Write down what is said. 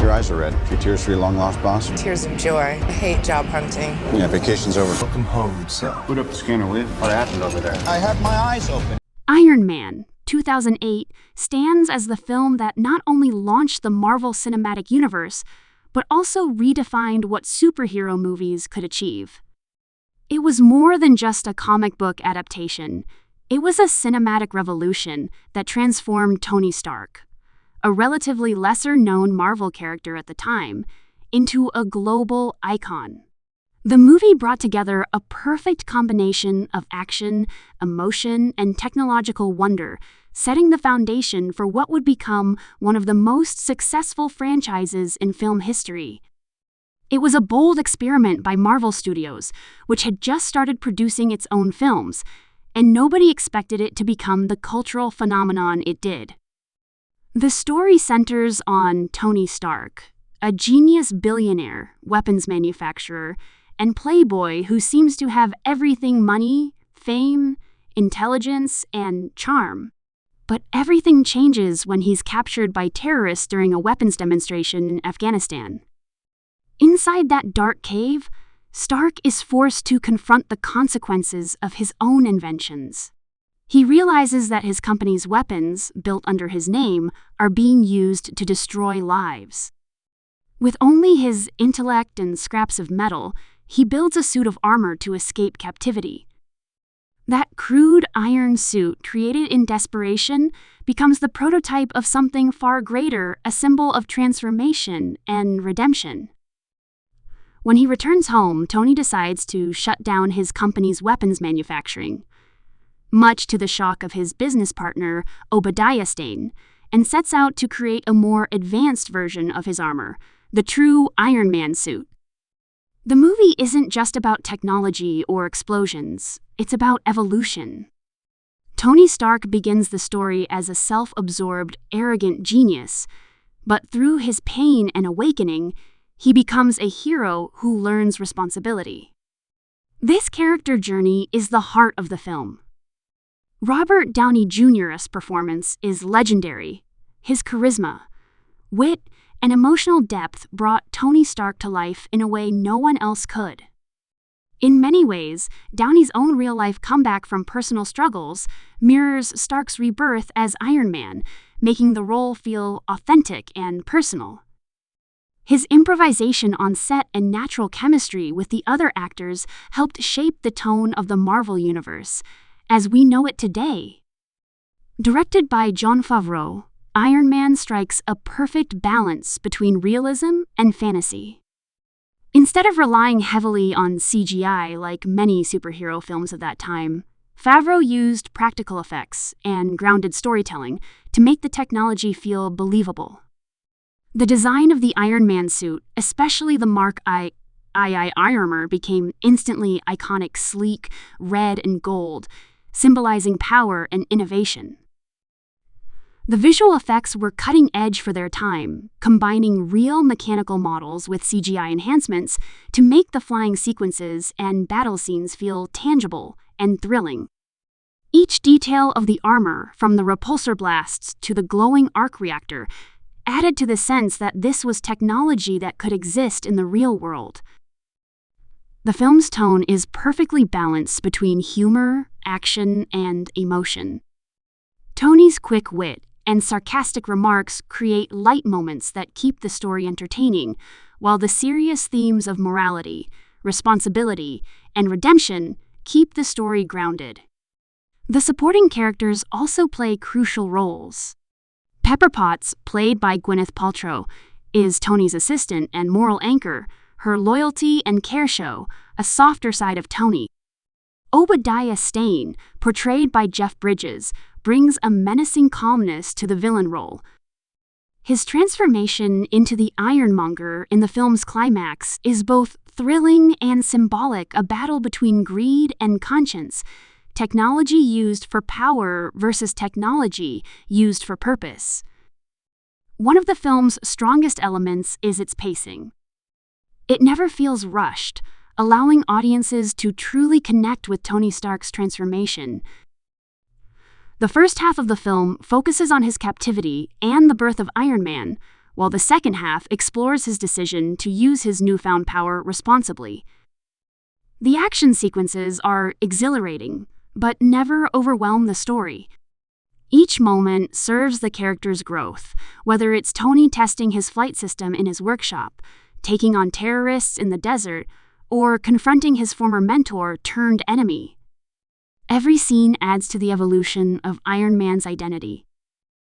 your eyes are red. A few tears for your long-lost boss? Tears of joy. I hate job hunting. Yeah, vacation's over. Welcome home, son. Put up the scanner, will you? What happened over there? I have my eyes open. Iron Man, 2008, stands as the film that not only launched the Marvel Cinematic Universe, but also redefined what superhero movies could achieve. It was more than just a comic book adaptation. It was a cinematic revolution that transformed Tony Stark, a relatively lesser-known Marvel character at the time, into a global icon. The movie brought together a perfect combination of action, emotion, and technological wonder, setting the foundation for what would become one of the most successful franchises in film history. It was a bold experiment by Marvel Studios, which had just started producing its own films, and nobody expected it to become the cultural phenomenon it did. The story centers on Tony Stark, a genius billionaire, weapons manufacturer, and playboy who seems to have everything: money, fame, intelligence, and charm. But everything changes when he's captured by terrorists during a weapons demonstration in Afghanistan. Inside that dark cave, Stark is forced to confront the consequences of his own inventions. He realizes that his company's weapons, built under his name, are being used to destroy lives. With only his intellect and scraps of metal, he builds a suit of armor to escape captivity. That crude iron suit, created in desperation, becomes the prototype of something far greater, a symbol of transformation and redemption. When he returns home, Tony decides to shut down his company's weapons manufacturing, much to the shock of his business partner, Obadiah Stane, and sets out to create a more advanced version of his armor, the true Iron Man suit. The movie isn't just about technology or explosions, it's about evolution. Tony Stark begins the story as a self-absorbed, arrogant genius, but through his pain and awakening, he becomes a hero who learns responsibility. This character journey is the heart of the film. Robert Downey Jr.'s performance is legendary. His charisma, wit, and emotional depth brought Tony Stark to life in a way no one else could. In many ways, Downey's own real-life comeback from personal struggles mirrors Stark's rebirth as Iron Man, making the role feel authentic and personal. His improvisation on set and natural chemistry with the other actors helped shape the tone of the Marvel Universe, as we know it today. Directed by Jon Favreau, Iron Man strikes a perfect balance between realism and fantasy. Instead of relying heavily on CGI like many superhero films of that time, Favreau used practical effects and grounded storytelling to make the technology feel believable. The design of the Iron Man suit, especially the Mark II armor, became instantly iconic: sleek, red, and gold, symbolizing power and innovation. The visual effects were cutting edge for their time, combining real mechanical models with CGI enhancements to make the flying sequences and battle scenes feel tangible and thrilling. Each detail of the armor, from the repulsor blasts to the glowing arc reactor, added to the sense that this was technology that could exist in the real world. The film's tone is perfectly balanced between humor, action, and emotion. Tony's quick wit and sarcastic remarks create light moments that keep the story entertaining, while the serious themes of morality, responsibility, and redemption keep the story grounded. The supporting characters also play crucial roles. Pepper Potts, played by Gwyneth Paltrow, is Tony's assistant and moral anchor. Her loyalty and care show a softer side of Tony. Obadiah Stane, portrayed by Jeff Bridges, brings a menacing calmness to the villain role. His transformation into the Ironmonger in the film's climax is both thrilling and symbolic, a battle between greed and conscience, technology used for power versus technology used for purpose. One of the film's strongest elements is its pacing. It never feels rushed, allowing audiences to truly connect with Tony Stark's transformation. The first half of the film focuses on his captivity and the birth of Iron Man, while the second half explores his decision to use his newfound power responsibly. The action sequences are exhilarating, but never overwhelm the story. Each moment serves the character's growth, whether it's Tony testing his flight system in his workshop, taking on terrorists in the desert, or confronting his former mentor turned enemy. Every scene adds to the evolution of Iron Man's identity.